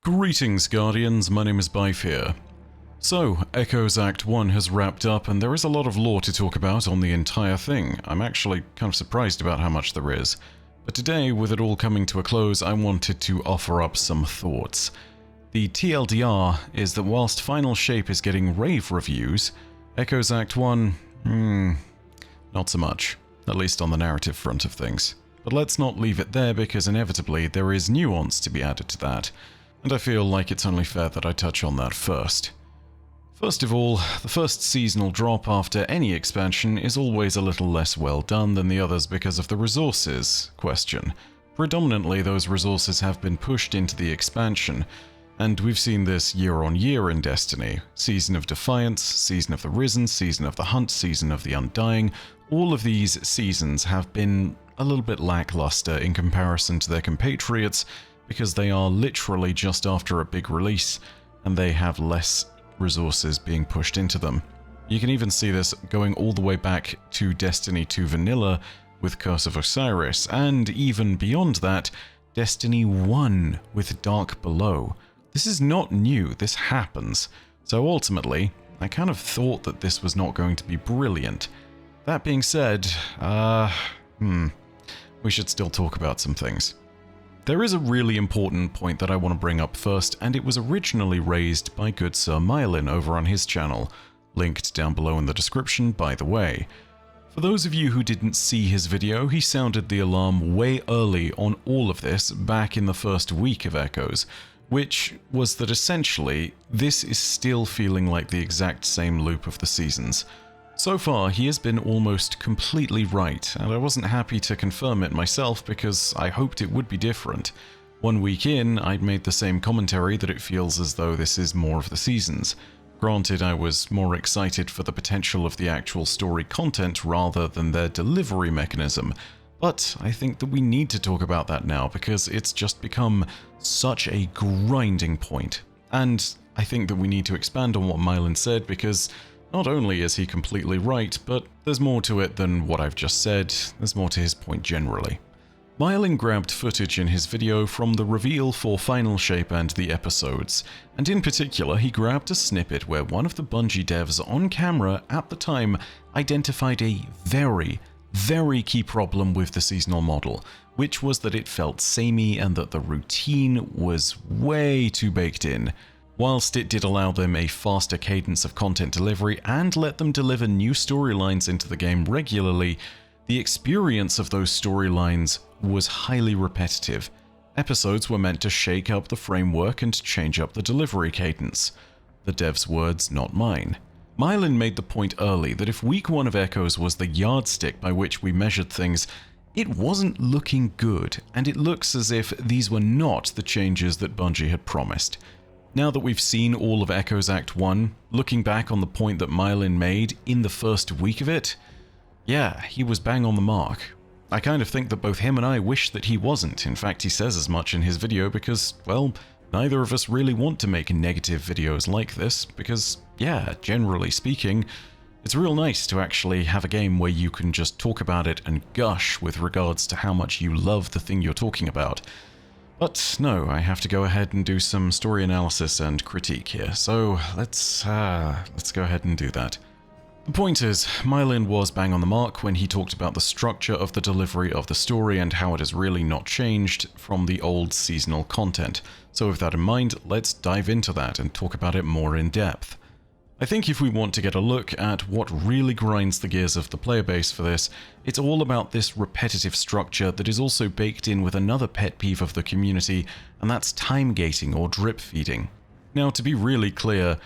Greetings, Guardians, my name is Bife here. So, Echoes Act 1 has wrapped up and there is a lot of lore to talk about on the entire thing. I'm actually kind of surprised about how much there is. But today, with it all coming to a close, I wanted to offer up some thoughts. The TLDR is that whilst Final Shape is getting rave reviews, Echoes Act 1, not so much, at least on the narrative front of things. But let's not leave it there because inevitably there is nuance to be added to that. And I feel like it's only fair that I touch on that first. First of all, the first seasonal drop after any expansion is always a little less well done than the others because of the resources question. Predominantly, those resources have been pushed into the expansion, and we've seen this year on year in Destiny. Season of Defiance, Season of the Risen, Season of the Hunt, Season of the Undying. All of these seasons have been a little bit lackluster in comparison to their compatriots, because they are literally just after a big release, and they have less resources being pushed into them. You can even see this going all the way back to Destiny 2 Vanilla with Curse of Osiris, and even beyond that, Destiny 1 with Dark Below. This is not new, this happens. So ultimately, I kind of thought that this was not going to be brilliant. That being said, we should still talk about some things. There is a really important point that I want to bring up first, and it was originally raised by good Sir Mylin over on his channel, linked down below in the description by the way. For those of you who didn't see his video, he sounded the alarm way early on all of this back in the first week of Echoes, which was that essentially this is still feeling like the exact same loop of the seasons. So far, he has been almost completely right, and I wasn't happy to confirm it myself because I hoped it would be different. 1 week in, I'd made the same commentary that it feels as though this is more of the seasons. Granted, I was more excited for the potential of the actual story content rather than their delivery mechanism, but I think that we need to talk about that now because it's just become such a grinding point. And I think that we need to expand on what Mylin said because not only is he completely right, but there's more to it than what I've just said, there's more to his point generally. Mylin grabbed footage in his video from the reveal for Final Shape and the episodes, and in particular he grabbed a snippet where one of the Bungie devs on camera at the time identified a very key problem with the seasonal model, which was that it felt samey and that the routine was way too baked in. Whilst it did allow them a faster cadence of content delivery and let them deliver new storylines into the game regularly, the experience of those storylines was highly repetitive. Episodes were meant to shake up the framework and change up the delivery cadence. The dev's words, not mine. Mylin made the point early that if week 1 of Echoes was the yardstick by which we measured things, it wasn't looking good, and it looks as if these were not the changes that Bungie had promised. Now that we've seen all of Echoes Act 1, looking back on the point that Mylin made in the first week of it, yeah, he was bang on the mark. I kind of think that both him and I wish that he wasn't. In fact, he says as much in his video because, well, neither of us really want to make negative videos like this because, yeah, generally speaking, it's real nice to actually have a game where you can just talk about it and gush with regards to how much you love the thing you're talking about. But no, I have to go ahead and do some story analysis and critique here, so let's go ahead and do that. The point is, Mylin was bang on the mark when he talked about the structure of the delivery of the story and how it has really not changed from the old seasonal content. So with that in mind, let's dive into that and talk about it more in depth. I think if we want to get a look at what really grinds the gears of the player base for this, it's all about this repetitive structure that is also baked in with another pet peeve of the community, and that's time gating or drip feeding. Now, to be really clear,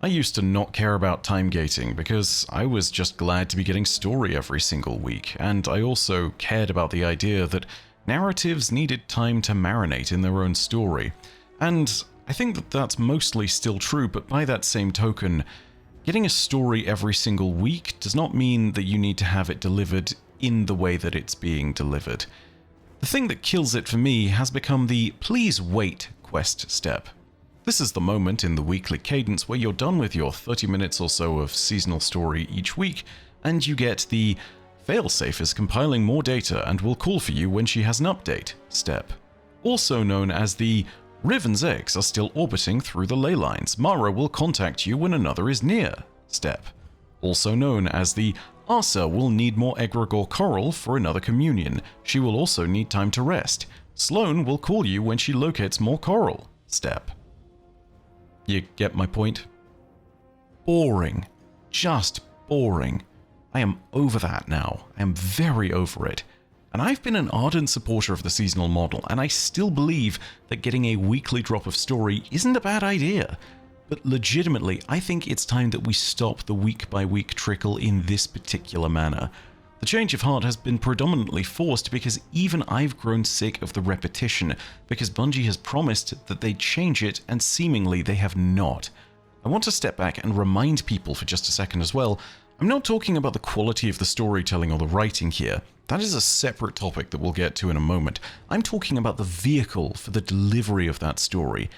I used to not care about time gating because I was just glad to be getting story every single week, and I also cared about the idea that narratives needed time to marinate in their own story. And I think that that's mostly still true, but by that same token, getting a story every single week does not mean that you need to have it delivered in the way that it's being delivered. The thing that kills it for me has become the please wait quest step. This is the moment in the weekly cadence where you're done with your 30 minutes or so of seasonal story each week, and you get the failsafe is compiling more data and will call for you when she has an update step. Also known as the Riven's eggs are still orbiting through the ley lines. Mara will contact you when another is near. Step. Also known as the Arsa will need more egregore coral for another communion. She will also need time to rest. Sloane will call you when she locates more coral. Step. You get my point? Boring. Just boring. I am over that now. I am very over it. And I've been an ardent supporter of the seasonal model, and I still believe that getting a weekly drop of story isn't a bad idea. But legitimately, I think it's time that we stop the week-by-week trickle in this particular manner. The change of heart has been predominantly forced because even I've grown sick of the repetition, because Bungie has promised that they'd change it, and seemingly they have not. I want to step back and remind people for just a second as well, I'm not talking about the quality of the storytelling or the writing here. That is a separate topic that we'll get to in a moment. I'm talking about the vehicle for the delivery of that story.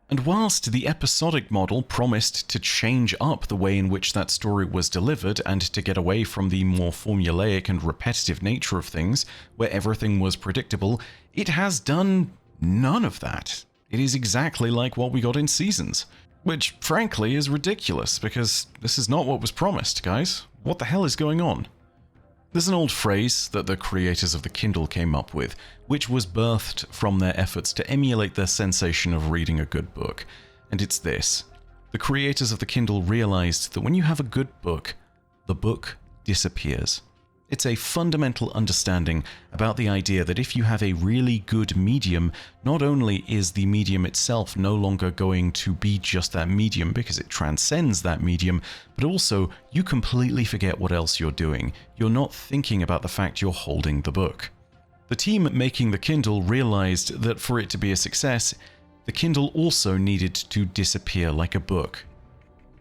And whilst the episodic model promised to change up the way in which that story was delivered and to get away from the more formulaic and repetitive nature of things, where everything was predictable, it has done none of that. It is exactly like what we got in Seasons. Which, frankly, is ridiculous, because this is not what was promised, guys. What the hell is going on? There's an old phrase that the creators of the Kindle came up with, which was birthed from their efforts to emulate their sensation of reading a good book. And it's this. The creators of the Kindle realized that when you have a good book, the book disappears. It's a fundamental understanding about the idea that if you have a really good medium, not only is the medium itself no longer going to be just that medium because it transcends that medium, but also you completely forget what else you're doing. You're not thinking about the fact you're holding the book. The team making the Kindle realized that for it to be a success, the Kindle also needed to disappear like a book.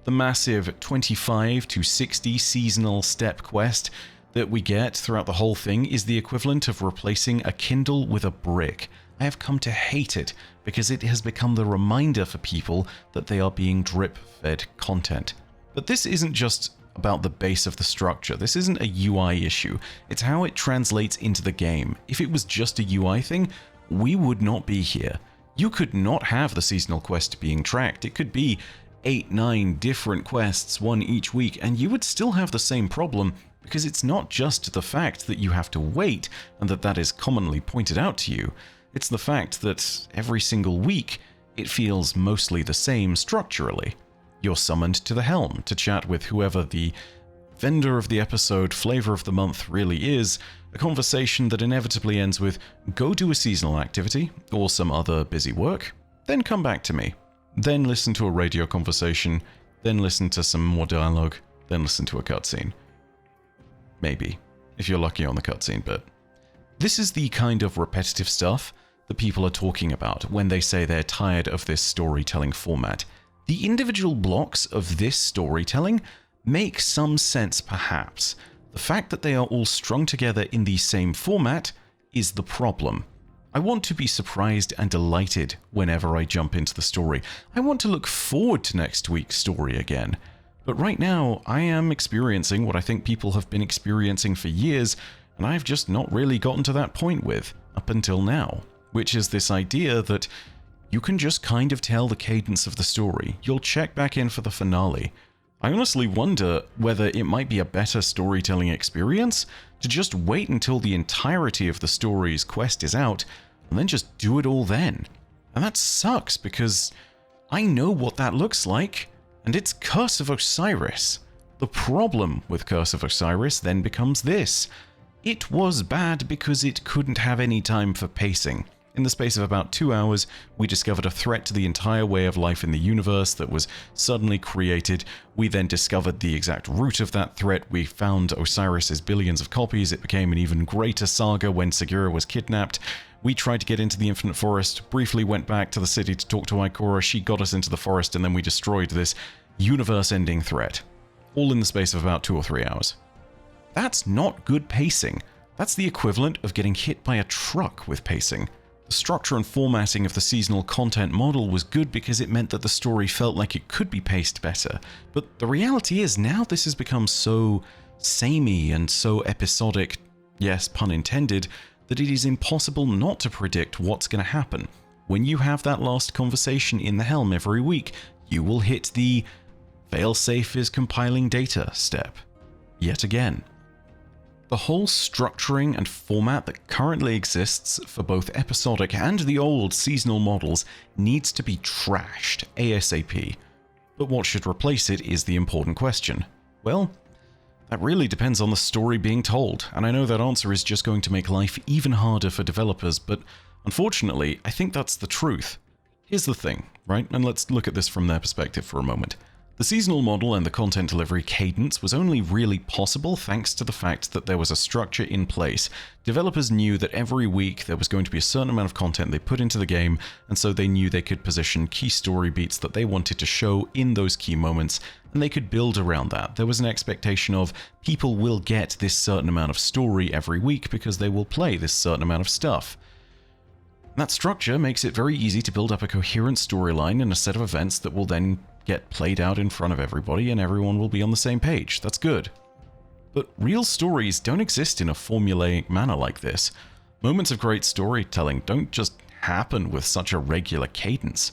The massive 25 to 60 seasonal step quest that we get throughout the whole thing is the equivalent of replacing a Kindle with a brick. I have come to hate it because it has become the reminder for people that they are being drip-fed content. But this isn't just about the base of the structure. This isn't a UI issue. It's how it translates into the game. If it was just a UI thing, we would not be here. You could not have the seasonal quest being tracked. It could be 8-9 different quests, one each week, and you would still have the same problem. Because it's not just the fact that you have to wait and that is commonly pointed out to you. It's the fact that every single week it feels mostly the same structurally. You're summoned to the helm to chat with whoever the vendor of the episode, flavor of the month really is, a conversation that inevitably ends with, go do a seasonal activity or some other busy work, then come back to me. Then listen to a radio conversation, then listen to some more dialogue, then listen to a cutscene. Maybe, if you're lucky on the cutscene bit. This is the kind of repetitive stuff that people are talking about when they say they're tired of this storytelling format. The individual blocks of this storytelling make some sense perhaps. The fact that they are all strung together in the same format is the problem. I want to be surprised and delighted whenever I jump into the story. I want to look forward to next week's story again. But right now, I am experiencing what I think people have been experiencing for years, and I've just not really gotten to that point with, up until now. Which is this idea that you can just kind of tell the cadence of the story. You'll check back in for the finale. I honestly wonder whether it might be a better storytelling experience to just wait until the entirety of the story's quest is out, and then just do it all then. And that sucks, because I know what that looks like. And it's Curse of Osiris. The problem with Curse of Osiris then becomes this. It was bad because it couldn't have any time for pacing. In the space of about 2 hours, we discovered a threat to the entire way of life in the universe that was suddenly created. We then discovered the exact root of that threat. We found Osiris's billions of copies. It became an even greater saga when Sagira was kidnapped. We tried to get into the Infinite Forest, briefly went back to the city to talk to Ikora. She got us into the forest, and then we destroyed this universe-ending threat. All in the space of about 2 or 3 hours. That's not good pacing. That's the equivalent of getting hit by a truck with pacing. The structure and formatting of the seasonal content model was good because it meant that the story felt like it could be paced better. But the reality is now this has become so samey and so episodic, yes, pun intended, that it is impossible not to predict what's going to happen. when you have that last conversation in the helm every week, you will hit the failsafe is compiling data step yet again. The whole structuring and format that currently exists for both episodic and the old seasonal models needs to be trashed ASAP. But what should replace it is the important question. Well, that really depends on the story being told, and I know that answer is just going to make life even harder for developers, but unfortunately, I think that's the truth. Here's the thing, right? And let's look at this from their perspective for a moment. The seasonal model and the content delivery cadence was only really possible thanks to the fact that there was a structure in place. Developers knew that every week there was going to be a certain amount of content they put into the game, and so they knew they could position key story beats that they wanted to show in those key moments, and they could build around that. There was an expectation of people will get this certain amount of story every week because they will play this certain amount of stuff. That structure makes it very easy to build up a coherent storyline and a set of events that will then get played out in front of everybody and everyone will be on the same page. That's good. But real stories don't exist in a formulaic manner like this. Moments of great storytelling don't just happen with such a regular cadence.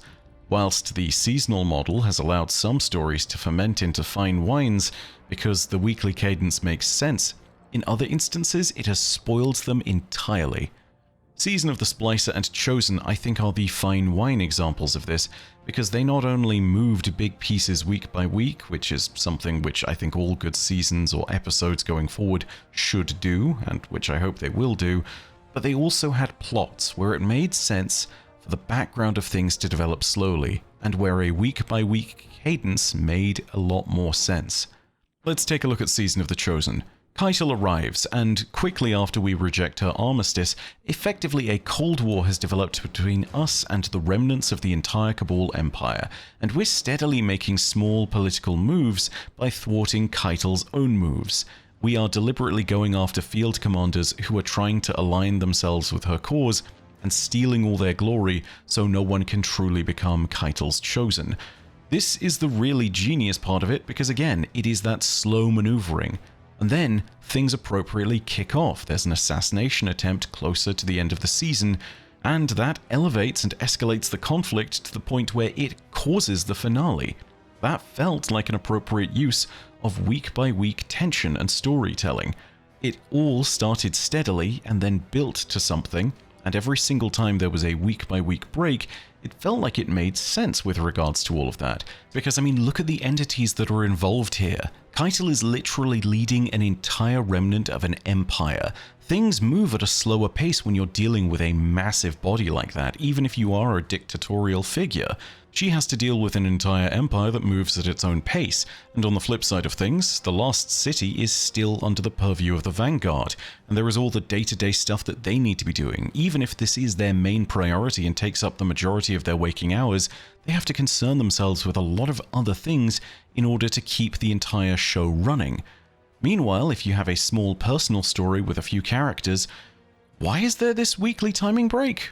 Whilst the seasonal model has allowed some stories to ferment into fine wines because the weekly cadence makes sense, in other instances it has spoiled them entirely. Season of the Splicer and Chosen, I think, are the fine wine examples of this, because they not only moved big pieces week by week, which is something which I think all good seasons or episodes going forward should do, and which I hope they will do, but they also had plots where it made sense for the background of things to develop slowly, and where a week by week cadence made a lot more sense. Let's take a look at Season of the Chosen. Keitel arrives, and quickly after we reject her armistice, effectively a Cold War has developed between us and the remnants of the entire Cabal Empire, and we're steadily making small political moves by thwarting Keitel's own moves. We are deliberately going after field commanders who are trying to align themselves with her cause, and stealing all their glory so no one can truly become Keitel's chosen. This is the really genius part of it, because again, it is that slow maneuvering. And then, things appropriately kick off. There's an assassination attempt closer to the end of the season, and that elevates and escalates the conflict to the point where it causes the finale. That felt like an appropriate use of week-by-week tension and storytelling. It all started steadily and then built to something, and every single time there was a week-by-week break, it felt like it made sense with regards to all of that. Because, I mean, look at the entities that are involved here. Keitel is literally leading an entire remnant of an empire. Things move at a slower pace when you're dealing with a massive body like that, even if you are a dictatorial figure. She has to deal with an entire empire that moves at its own pace, and on the flip side of things, the Lost City is still under the purview of the Vanguard, and there is all the day-to-day stuff that they need to be doing. Even if this is their main priority and takes up the majority of their waking hours, they have to concern themselves with a lot of other things in order to keep the entire show running. Meanwhile, if you have a small personal story with a few characters, why is there this weekly timing break?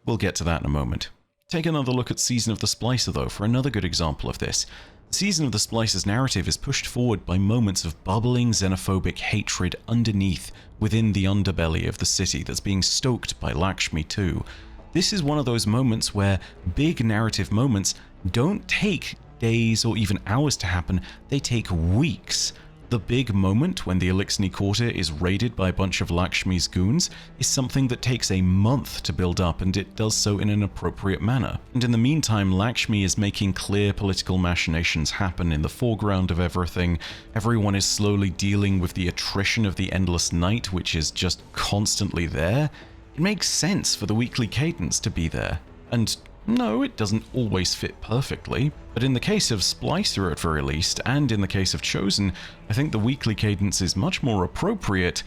We'll get to that in a moment. Take another look at Season of the Splicer, though, for another good example of this. Season of the Splicer's narrative is pushed forward by moments of bubbling xenophobic hatred underneath, within the underbelly of the city that's being stoked by Lakshmi too. This is one of those moments where big narrative moments don't take days or even hours to happen, they take weeks. The big moment when the Elixni Quarter is raided by a bunch of Lakshmi's goons is something that takes a month to build up, and it does so in an appropriate manner. And in the meantime, Lakshmi is making clear political machinations happen in the foreground of everything. Everyone is slowly dealing with the attrition of the Endless Night, which is just constantly there. It makes sense for the weekly cadence to be there. And no, it doesn't always fit perfectly, but in the case of Splicer at very least, and in the case of Chosen, I think the weekly cadence is much more appropriate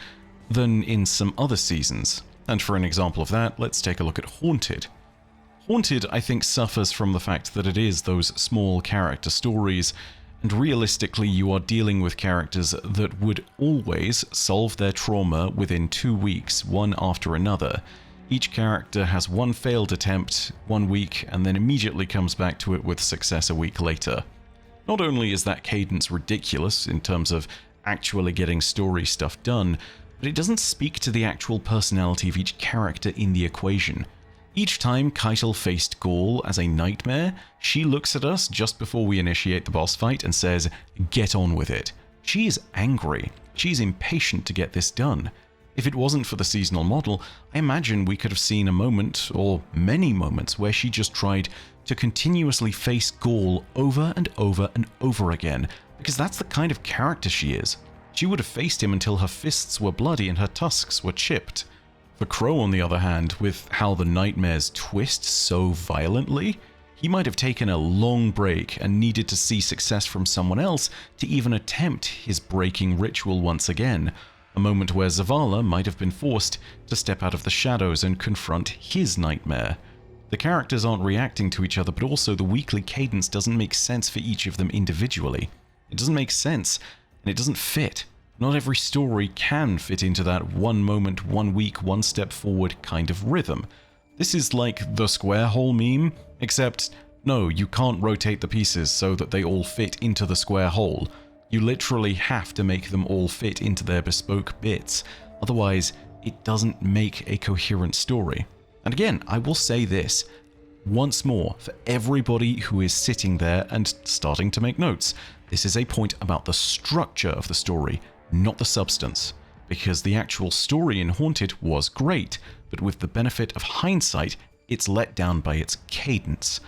than in some other seasons. And for an example of that, let's take a look at Haunted. Haunted, I think, suffers from the fact that it is those small character stories, and realistically you are dealing with characters that would always solve their trauma within 2 weeks, one after another. Each character has one failed attempt 1 week and then immediately comes back to it with success a week later. Not only is that cadence ridiculous in terms of actually getting story stuff done, but it doesn't speak to the actual personality of each character in the equation. Each time Keitel faced Ghaul as a nightmare, she looks at us just before we initiate the boss fight and says, "Get on with it." She is angry. She's impatient to get this done. If it wasn't for the seasonal model, I imagine we could have seen a moment, or many moments, where she just tried to continuously face Ghaul over and over and over again, because that's the kind of character she is. She would have faced him until her fists were bloody and her tusks were chipped. For Crow, on the other hand, with how the nightmares twist so violently, he might have taken a long break and needed to see success from someone else to even attempt his breaking ritual once again, a moment where Zavala might have been forced to step out of the shadows and confront his nightmare. The characters aren't reacting to each other, but also the weekly cadence doesn't make sense for each of them individually. It doesn't make sense, and it doesn't fit. Not every story can fit into that one moment, 1 week, one step forward kind of rhythm. This is like the square hole meme, except no, you can't rotate the pieces so that they all fit into the square hole. You literally have to make them all fit into their bespoke bits, otherwise it doesn't make a coherent story. And again, I will say this once more for everybody who is sitting there and starting to make notes. This is a point about the structure of the story, not the substance, because the actual story in Haunted was great, but with the benefit of hindsight, it's let down by its cadence.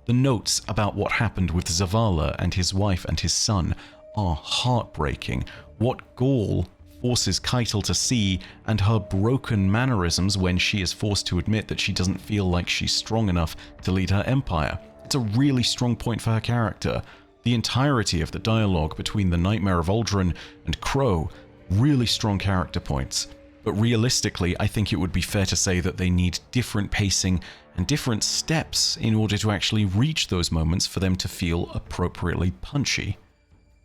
The notes about what happened with Zavala and his wife and his son are heartbreaking. What Ghaul forces Keitel to see, and her broken mannerisms when she is forced to admit that she doesn't feel like she's strong enough to lead her empire. It's a really strong point for her character. The entirety of the dialogue between the Nightmare of Uldren and Crow, really strong character points. But realistically, I think it would be fair to say that they need different pacing and different steps in order to actually reach those moments for them to feel appropriately punchy.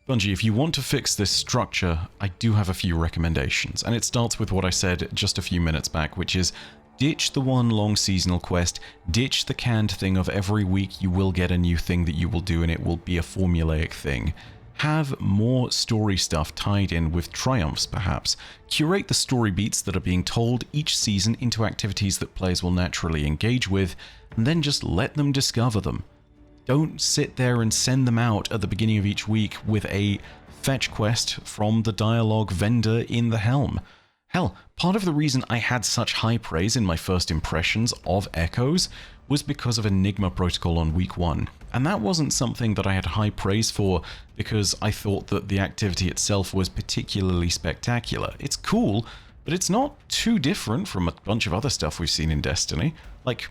Bungie, if you want to fix this structure, I do have a few recommendations, and it starts with what I said just a few minutes back, which is ditch the one long seasonal quest, ditch the canned thing of every week you will get a new thing that you will do and it will be a formulaic thing. Have more story stuff tied in with triumphs, perhaps. Curate the story beats that are being told each season into activities that players will naturally engage with, and then just let them discover them. Don't sit there and send them out at the beginning of each week with a fetch quest from the dialogue vendor in the helm. Hell, part of the reason I had such high praise in my first impressions of Echoes was because of Enigma Protocol on week 1. And that wasn't something that I had high praise for because I thought that the activity itself was particularly spectacular. It's cool, but it's not too different from a bunch of other stuff we've seen in Destiny. Like,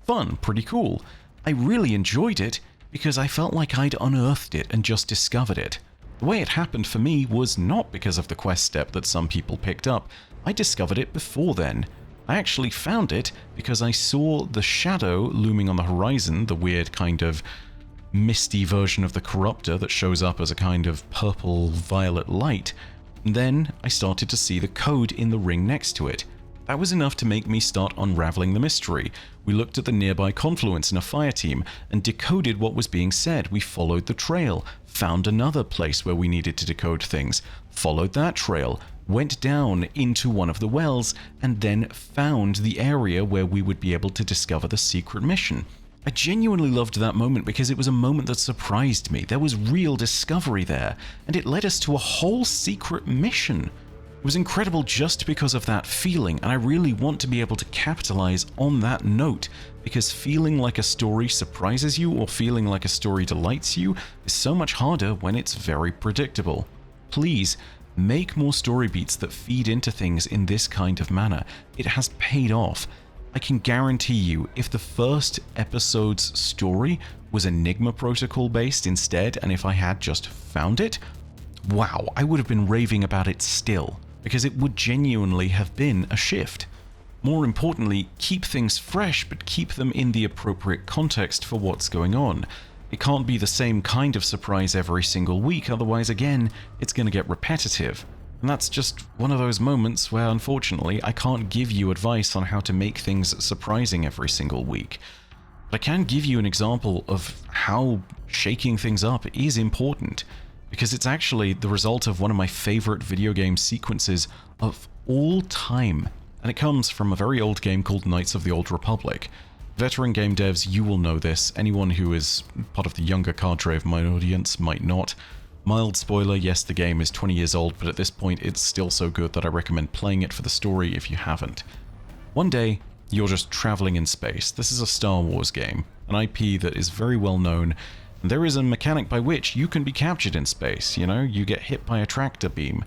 fun, pretty cool. I really enjoyed it because I felt like I'd unearthed it and just discovered it. The way it happened for me was not because of the quest step that some people picked up. I discovered it before then. I actually found it because I saw the shadow looming on the horizon, the weird kind of misty version of the Corruptor that shows up as a kind of purple-violet light. And then I started to see the code in the ring next to it. That was enough to make me start unraveling the mystery. We looked at the nearby confluence in a fire team and decoded what was being said. We followed the trail, found another place where we needed to decode things, followed that trail, went down into one of the wells, and then found the area where we would be able to discover the secret mission. I genuinely loved that moment because it was a moment that surprised me. There was real discovery there, and it led us to a whole secret mission. It was incredible just because of that feeling, and I really want to be able to capitalize on that note, because feeling like a story surprises you or feeling like a story delights you is so much harder when it's very predictable. Please, make more story beats that feed into things in this kind of manner. It has paid off. I can guarantee you, if the first episode's story was Enigma Protocol based instead, and if I had just found it, wow, I would have been raving about it still, because it would genuinely have been a shift. More importantly, keep things fresh, but keep them in the appropriate context for what's going on. It can't be the same kind of surprise every single week, otherwise again, it's going to get repetitive. And that's just one of those moments where, unfortunately, I can't give you advice on how to make things surprising every single week. But I can give you an example of how shaking things up is important, because it's actually the result of one of my favorite video game sequences of all time. and it comes from a very old game called Knights of the Old Republic. Veteran game devs, you will know this. Anyone who is part of the younger cadre of my audience might not. Mild spoiler, yes, the game is 20 years old, but at this point it's still so good that I recommend playing it for the story if you haven't. One day, you're just traveling in space. This is a Star Wars game, an IP that is very well known, and there is a mechanic by which you can be captured in space, you get hit by a tractor beam.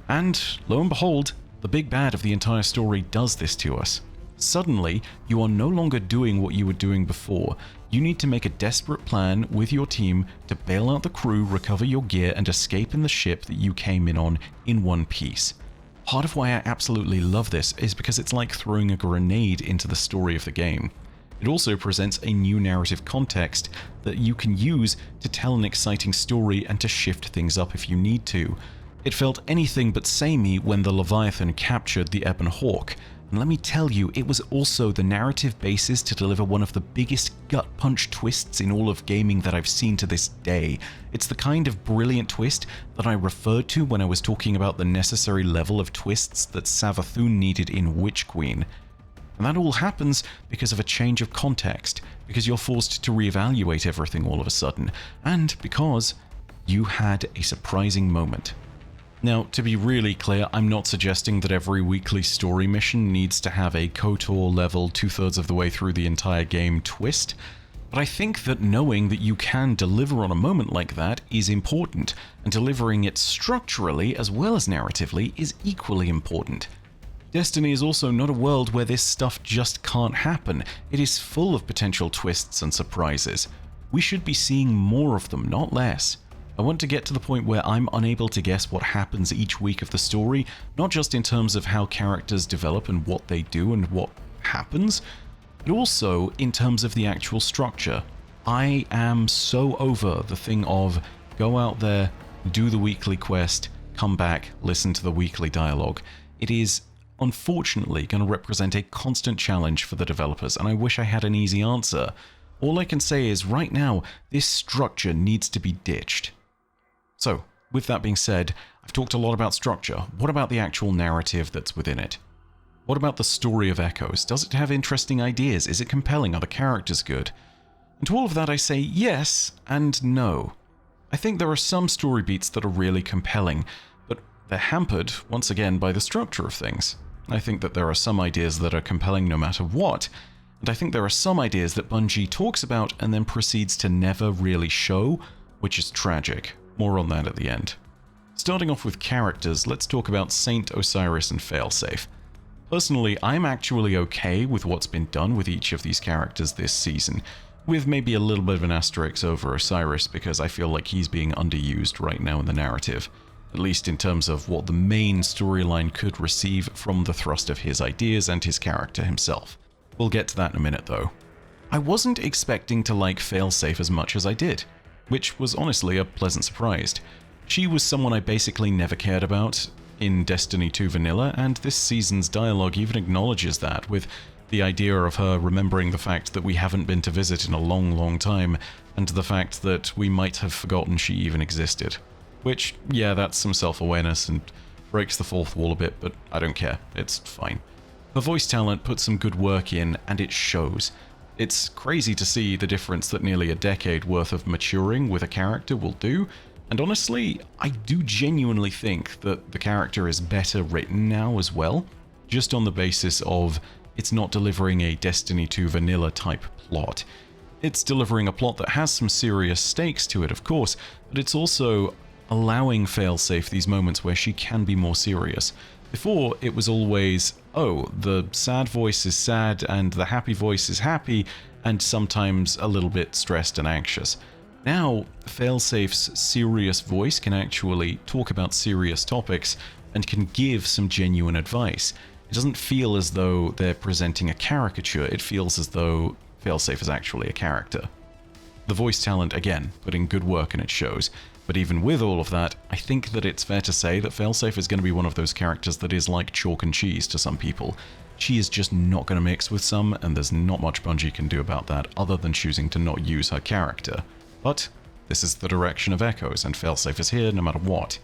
And, lo and behold, the big bad of the entire story does this to us. Suddenly, you are no longer doing what you were doing before. You need to make a desperate plan with your team to bail out the crew, recover your gear, and escape in the ship that you came in on in one piece. Part of why I absolutely love this is because it's like throwing a grenade into the story of the game. It also presents a new narrative context that you can use to tell an exciting story and to shift things up if you need to. It felt anything but samey when the Leviathan captured the Ebon Hawk. And let me tell you, it was also the narrative basis to deliver one of the biggest gut punch twists in all of gaming that I've seen to this day. It's the kind of brilliant twist that I referred to when I was talking about the necessary level of twists that Savathûn needed in Witch Queen. And that all happens because of a change of context, because you're forced to reevaluate everything all of a sudden, and because you had a surprising moment. Now, to be really clear, I'm not suggesting that every weekly story mission needs to have a KOTOR level 2/3 of the way through the entire game twist, but I think that knowing that you can deliver on a moment like that is important, and delivering it structurally as well as narratively is equally important. Destiny is also not a world where this stuff just can't happen. It is full of potential twists and surprises. We should be seeing more of them, not less. I want to get to the point where I'm unable to guess what happens each week of the story, not just in terms of how characters develop and what they do and what happens, but also in terms of the actual structure. I am so over the thing of go out there, do the weekly quest, come back, listen to the weekly dialogue. It is unfortunately going to represent a constant challenge for the developers, and I wish I had an easy answer. All I can say is right now, this structure needs to be ditched. So, with that being said, I've talked a lot about structure. What about the actual narrative that's within it? What about the story of Echoes? Does it have interesting ideas? Is it compelling? Are the characters good? And to all of that I say yes and no. I think there are some story beats that are really compelling, but they're hampered, once again, by the structure of things. I think that there are some ideas that are compelling no matter what, and I think there are some ideas that Bungie talks about and then proceeds to never really show, which is tragic. More on that at the end. Starting off with characters, let's talk about Saint, Osiris, and Failsafe. Personally, I'm actually okay with what's been done with each of these characters this season, with maybe a little bit of an asterisk over Osiris because I feel like he's being underused right now in the narrative, at least in terms of what the main storyline could receive from the thrust of his ideas and his character himself. We'll get to that in a minute though. I wasn't expecting to like Failsafe as much as I did, which was honestly a pleasant surprise. She was someone I basically never cared about in Destiny 2 Vanilla, and this season's dialogue even acknowledges that, with the idea of her remembering the fact that we haven't been to visit in a long time, and the fact that we might have forgotten she even existed. Which, yeah, that's some self-awareness and breaks the fourth wall a bit, but I don't care, it's fine. Her voice talent put some good work in, and it shows. It's crazy to see the difference that nearly a decade worth of maturing with a character will do, and honestly, I do genuinely think that the character is better written now as well, just on the basis of it's not delivering a Destiny 2 vanilla type plot. It's delivering a plot that has some serious stakes to it, of course, but it's also allowing Failsafe these moments where she can be more serious. Before, it was always, oh, the sad voice is sad and the happy voice is happy, and sometimes a little bit stressed and anxious. Now, Failsafe's serious voice can actually talk about serious topics and can give some genuine advice. It doesn't feel as though they're presenting a caricature, it feels as though Failsafe is actually a character. The voice talent, again, putting good work in its shows. But even with all of that, I think that it's fair to say that Failsafe is going to be one of those characters that is like chalk and cheese to some people. She is just not going to mix with some, and there's not much Bungie can do about that other than choosing to not use her character. But this is the direction of Echoes, and Failsafe is here no matter what.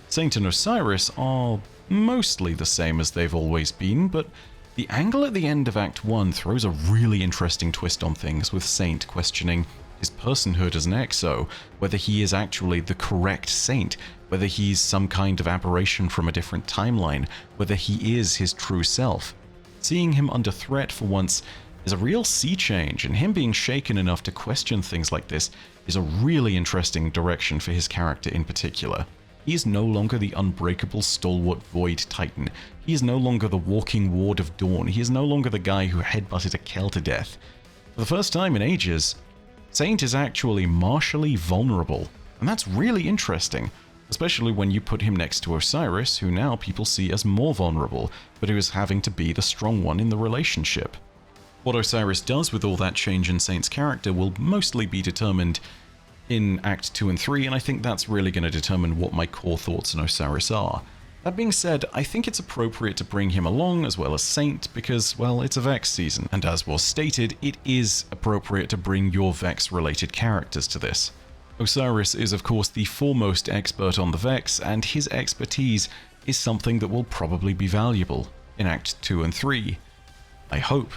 Saint and Osiris are mostly the same as they've always been, but the angle at the end of Act 1 throws a really interesting twist on things, with Saint questioning his personhood as an Exo, whether he is actually the correct Saint, whether he's some kind of aberration from a different timeline, whether he is his true self. Seeing him under threat for once is a real sea change, and him being shaken enough to question things like this is a really interesting direction for his character in particular. He is no longer the unbreakable, stalwart Void Titan. He is no longer the walking Ward of Dawn. He is no longer the guy who headbutted a Kel to death. For the first time in ages, Saint is actually martially vulnerable, and that's really interesting, especially when you put him next to Osiris, who now people see as more vulnerable, but who is having to be the strong one in the relationship. What Osiris does with all that change in Saint's character will mostly be determined in Act 2 and 3, and I think that's really going to determine what my core thoughts on Osiris are. That being said, I think it's appropriate to bring him along as well as Saint because, well, it's a Vex season, and as was stated, it is appropriate to bring your Vex-related characters to this. Osiris is of course the foremost expert on the Vex, and his expertise is something that will probably be valuable in Act 2 and 3. I hope,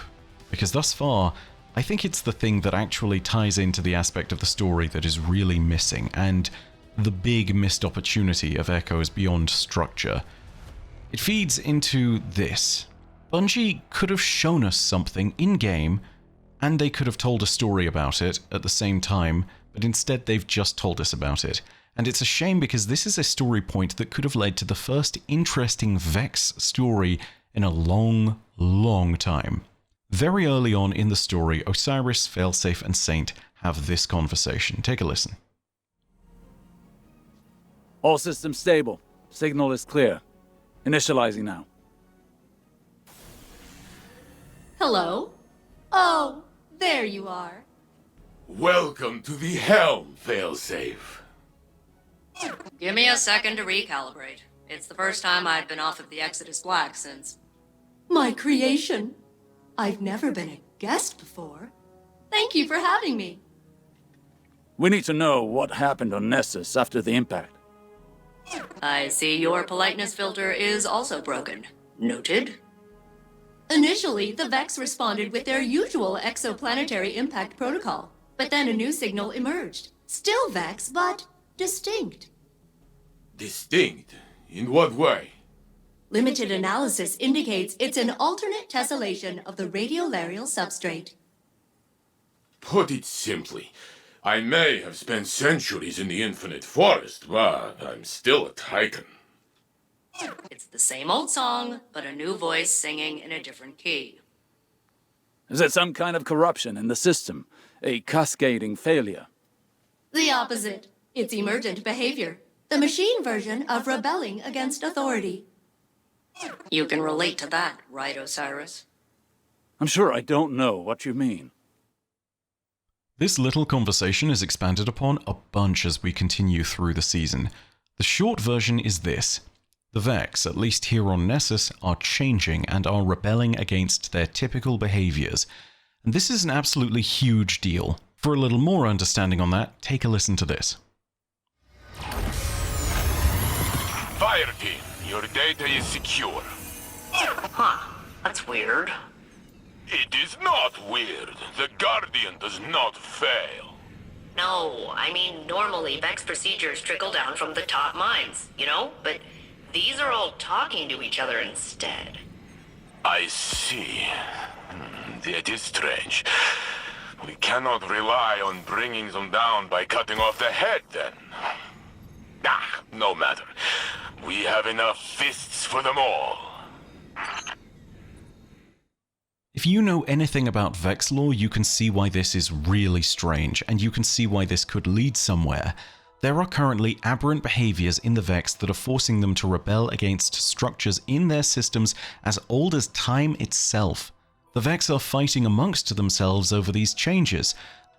because thus far, I think it's the thing that actually ties into the aspect of the story that is really missing, and the big missed opportunity of Echoes Beyond Structure. It feeds into this. Bungie could have shown us something in-game, and they could have told a story about it at the same time, but instead they've just told us about it. And it's a shame because this is a story point that could have led to the first interesting Vex story in a long, long time. Very early on in the story, Osiris, Failsafe, and Saint have this conversation. Take a listen. All systems stable. Signal is clear. Initializing now. Hello? Oh, there you are. Welcome to the helm, Failsafe. Give me a second to recalibrate. It's the first time I've been off of the Exodus Black since... My creation. I've never been a guest before. Thank you for having me. We need to know what happened on Nessus after the impact. I see your politeness filter is also broken. Noted. Initially, the Vex responded with their usual exoplanetary impact protocol, but then a new signal emerged. Still Vex, but distinct. Distinct? In what way? Limited analysis indicates it's an alternate tessellation of the radiolarial substrate. Put it simply, I may have spent centuries in the Infinite Forest, but I'm still a Titan. It's the same old song, but a new voice singing in a different key. Is it some kind of corruption in the system? A cascading failure? The opposite. It's emergent behavior. The machine version of rebelling against authority. You can relate to that, right, Osiris? I'm sure I don't know what you mean. This little conversation is expanded upon a bunch as we continue through the season. The short version is this. The Vex, at least here on Nessus, are changing and are rebelling against their typical behaviors. And this is an absolutely huge deal. For a little more understanding on that, take a listen to this. Fire team, your data is secure. Huh, that's weird. It is not weird. The Guardian does not fail. No, I mean, normally Vex procedures trickle down from the top minds, you know? But these are all talking to each other instead. I see. That is strange. We cannot rely on bringing them down by cutting off the head, then. No matter. We have enough fists for them all. If you know anything about Vex lore, you can see why this is really strange, and you can see why this could lead somewhere. There are currently aberrant behaviors in the Vex that are forcing them to rebel against structures in their systems as old as time itself. The Vex are fighting amongst themselves over these changes.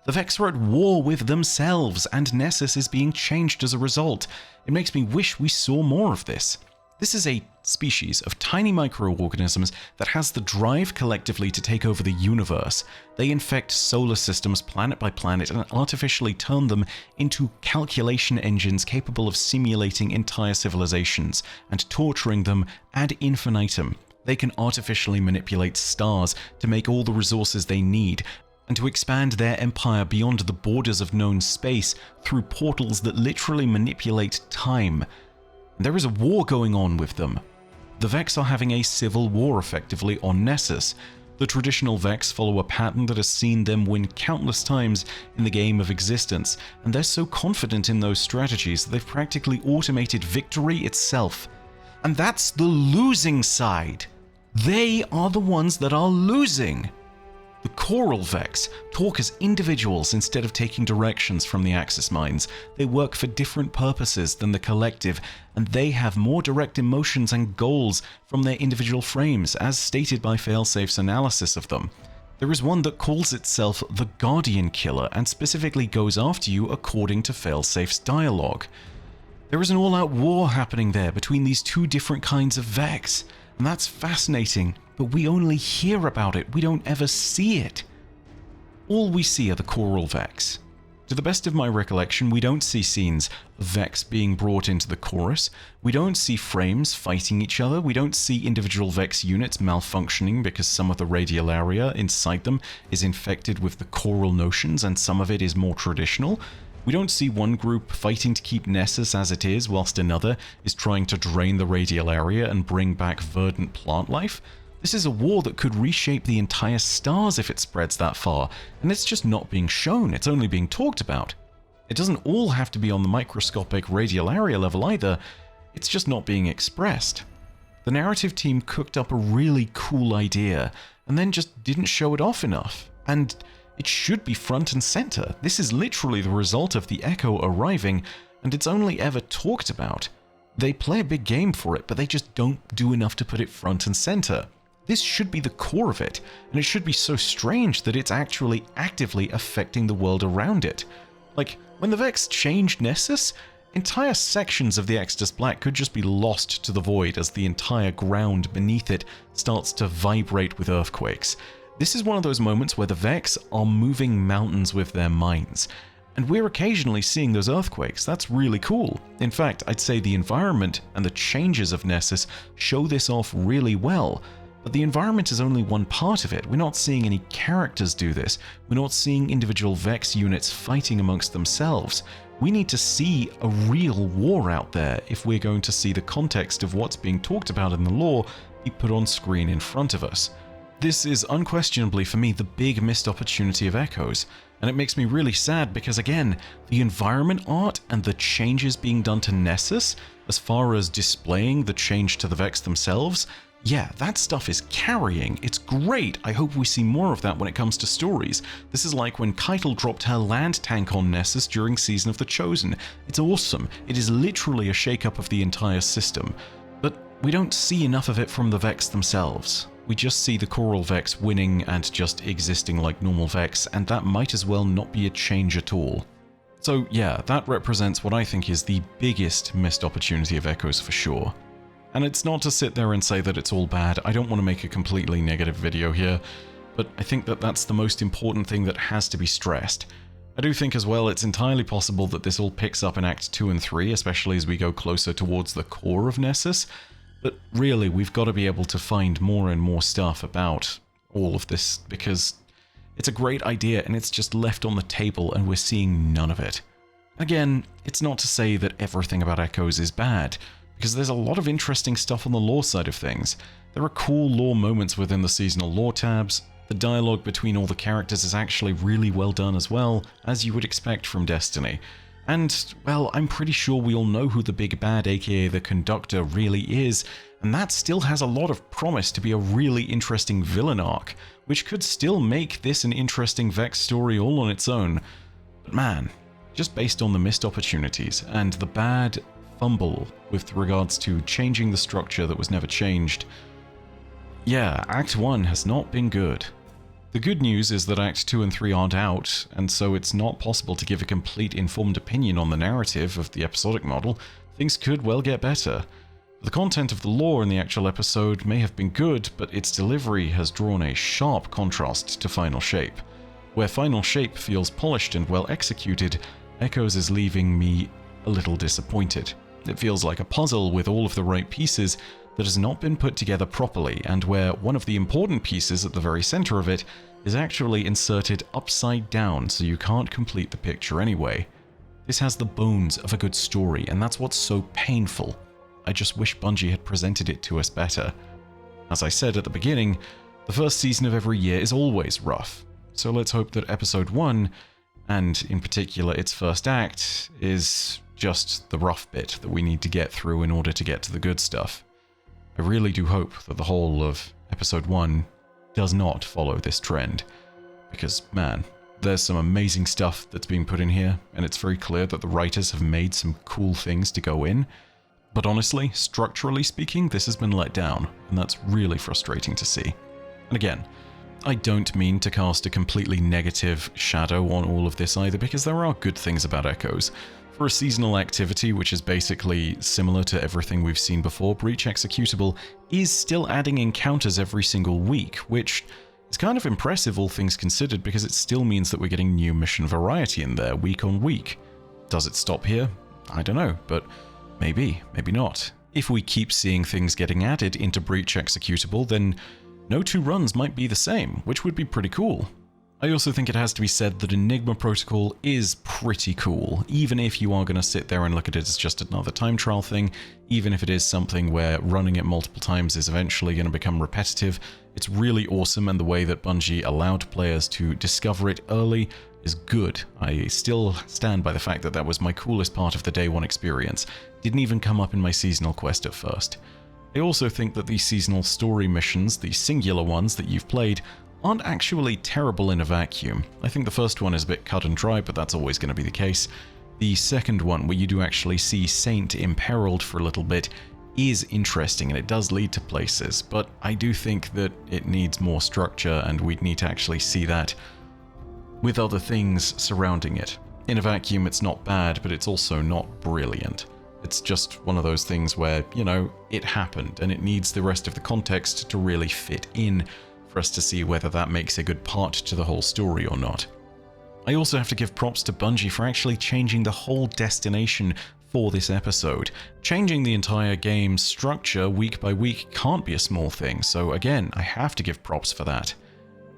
The Vex are at war with themselves, and Nessus is being changed as a result. It makes me wish we saw more of this. This is a species of tiny microorganisms that has the drive collectively to take over the universe. They infect solar systems planet by planet and artificially turn them into calculation engines capable of simulating entire civilizations and torturing them ad infinitum. They can artificially manipulate stars to make all the resources they need, and to expand their empire beyond the borders of known space through portals that literally manipulate time. There is a war going on with them. The Vex are having a civil war effectively on Nessus. The traditional Vex follow a pattern that has seen them win countless times in the game of existence, and they're so confident in those strategies that they've practically automated victory itself. And that's the losing side. They are the ones that are losing. The Choral Vex talk as individuals instead of taking directions from the Axis minds. They work for different purposes than the collective, and they have more direct emotions and goals from their individual frames, as stated by Failsafe's analysis of them. There is one that calls itself the Guardian Killer and specifically goes after you according to Failsafe's dialogue. There is an all-out war happening there between these two different kinds of Vex, and that's fascinating. But we only hear about it, we don't ever see it. All we see are the Choral Vex. To the best of my recollection, we don't see scenes of Vex being brought into the chorus, we don't see frames fighting each other, we don't see individual Vex units malfunctioning because some of the radiolaria inside them is infected with the choral notions and some of it is more traditional. We don't see one group fighting to keep Nessus as it is, whilst another is trying to drain the radiolaria and bring back verdant plant life. This is a war that could reshape the entire stars if it spreads that far, and it's just not being shown, it's only being talked about. It doesn't all have to be on the microscopic radiolaria level either, it's just not being expressed. The narrative team cooked up a really cool idea, and then just didn't show it off enough. And it should be front and center. This is literally the result of the Echo arriving, and it's only ever talked about. They play a big game for it, but they just don't do enough to put it front and center. This should be the core of it, and it should be so strange that it's actually actively affecting the world around it. Like, when the Vex changed Nessus, entire sections of the Exodus Black could just be lost to the void as the entire ground beneath it starts to vibrate with earthquakes. This is one of those moments where the Vex are moving mountains with their minds, and we're occasionally seeing those earthquakes. That's really cool. In fact, I'd say the environment and the changes of Nessus show this off really well. But the environment is only one part of it. We're not seeing any characters do this. We're not seeing individual Vex units fighting amongst themselves. We need to see a real war out there if we're going to see the context of what's being talked about in the lore be put on screen in front of us. This is unquestionably for me the big missed opportunity of Echoes, and it makes me really sad because again, the environment art and the changes being done to Nessus, as far as displaying the change to the Vex themselves, yeah, that stuff is carrying. It's great. I hope we see more of that when it comes to stories. This is like when Keitel dropped her land tank on Nessus during Season of the Chosen. It's awesome. It is literally a shakeup of the entire system. But we don't see enough of it from the Vex themselves. We just see the Choral Vex winning and just existing like normal Vex, and that might as well not be a change at all. So yeah, that represents what I think is the biggest missed opportunity of Echoes for sure. And it's not to sit there and say that it's all bad. I don't want to make a completely negative video here, but I think that that's the most important thing that has to be stressed. I do think as well it's entirely possible that this all picks up in Acts 2 and 3, especially as we go closer towards the core of Nessus, but really we've got to be able to find more and more stuff about all of this, because it's a great idea and it's just left on the table and we're seeing none of it. Again, it's not to say that everything about Echoes is bad, because there's a lot of interesting stuff on the lore side of things. There are cool lore moments within the seasonal lore tabs, the dialogue between all the characters is actually really well done as well, as you would expect from Destiny. And, well, I'm pretty sure we all know who the big bad, aka the Conductor, really is, and that still has a lot of promise to be a really interesting villain arc, which could still make this an interesting Vex story all on its own. But man, just based on the missed opportunities and the bad fumble with regards to changing the structure that was never changed. Yeah, Act 1 has not been good. The good news is that Act 2 and 3 aren't out, and so it's not possible to give a complete informed opinion on the narrative of the episodic model. Things could well get better. The content of the lore in the actual episode may have been good, but its delivery has drawn a sharp contrast to Final Shape. Where Final Shape feels polished and well executed, Echoes is leaving me a little disappointed. It feels like a puzzle with all of the right pieces that has not been put together properly, and where one of the important pieces at the very center of it is actually inserted upside down so you can't complete the picture anyway. This has the bones of a good story, and that's what's so painful. I just wish Bungie had presented it to us better. As I said at the beginning, the first season of every year is always rough, so let's hope that Episode 1, and in particular its first act, is just the rough bit that we need to get through in order to get to the good stuff. I really do hope that the whole of Episode 1 does not follow this trend, because, man, there's some amazing stuff that's being put in here, and it's very clear that the writers have made some cool things to go in. But honestly, structurally speaking, this has been let down, and that's really frustrating to see. And again, I don't mean to cast a completely negative shadow on all of this either, because there are good things about Echoes. For a seasonal activity which is basically similar to everything we've seen before, Breach Executable is still adding encounters every single week, which is kind of impressive all things considered, because it still means that we're getting new mission variety in there week on week. Does it stop here? I don't know, but maybe, maybe not. If we keep seeing things getting added into Breach Executable, then no two runs might be the same, which would be pretty cool. I also think it has to be said that Enigma Protocol is pretty cool, even if you are going to sit there and look at it as just another time trial thing, even if it is something where running it multiple times is eventually going to become repetitive. It's really awesome, and the way that Bungie allowed players to discover it early is good. I still stand by the fact that that was my coolest part of the day one experience. Didn't even come up in my seasonal quest at first. I also think that these seasonal story missions, the singular ones that you've played, aren't actually terrible in a vacuum. I think the first one is a bit cut and dry, but that's always going to be the case. The second one, where you do actually see Saint imperiled for a little bit, is interesting, and it does lead to places, but I do think that it needs more structure, and we'd need to actually see that with other things surrounding it. In a vacuum, it's not bad, but it's also not brilliant. It's just one of those things where, you know, it happened, and it needs the rest of the context to really fit in for us to see whether that makes a good part to the whole story or not. I also have to give props to Bungie for actually changing the whole destination for this episode. Changing the entire game's structure week by week can't be a small thing, so again, I have to give props for that.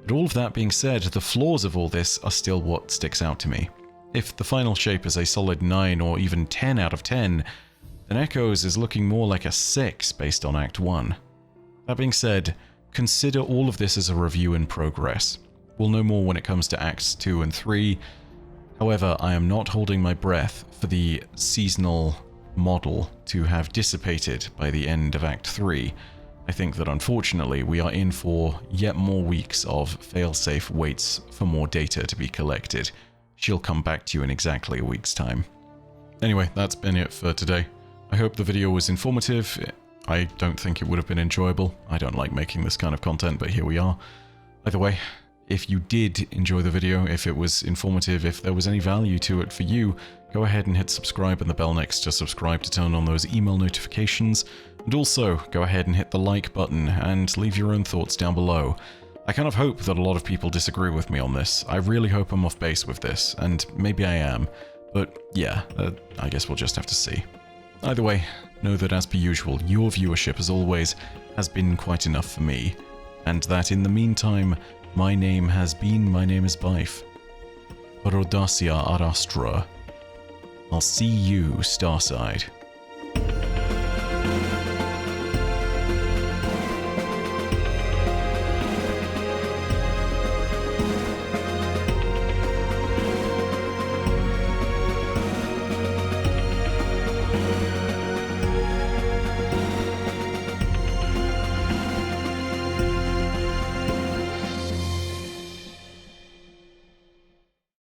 But all of that being said, the flaws of all this are still what sticks out to me. If the final shape is a solid 9 or even 10 out of 10, then Echoes is looking more like a 6 based on Act 1. That being said, consider all of this as a review in progress. We'll know more when it comes to Acts 2 and 3. However, I am not holding my breath for the seasonal model to have dissipated by the end of Act 3. I think that unfortunately we are in for yet more weeks of failsafe waits for more data to be collected. She'll come back to you in exactly a week's time. Anyway, that's been it for today. I hope the video was informative. I don't think it would have been enjoyable. I don't like making this kind of content, but here we are. Either way, if you did enjoy the video, if it was informative, if there was any value to it for you, go ahead and hit subscribe and the bell next to subscribe to turn on those email notifications. And also, go ahead and hit the like button and leave your own thoughts down below. I kind of hope that a lot of people disagree with me on this. I really hope I'm off base with this, and maybe I am. But yeah, I guess we'll just have to see. Either way, know that as per usual, your viewership as always has been quite enough for me, and that in the meantime, my name is Byf. Rodacia ad Astra. I'll see you, Starside.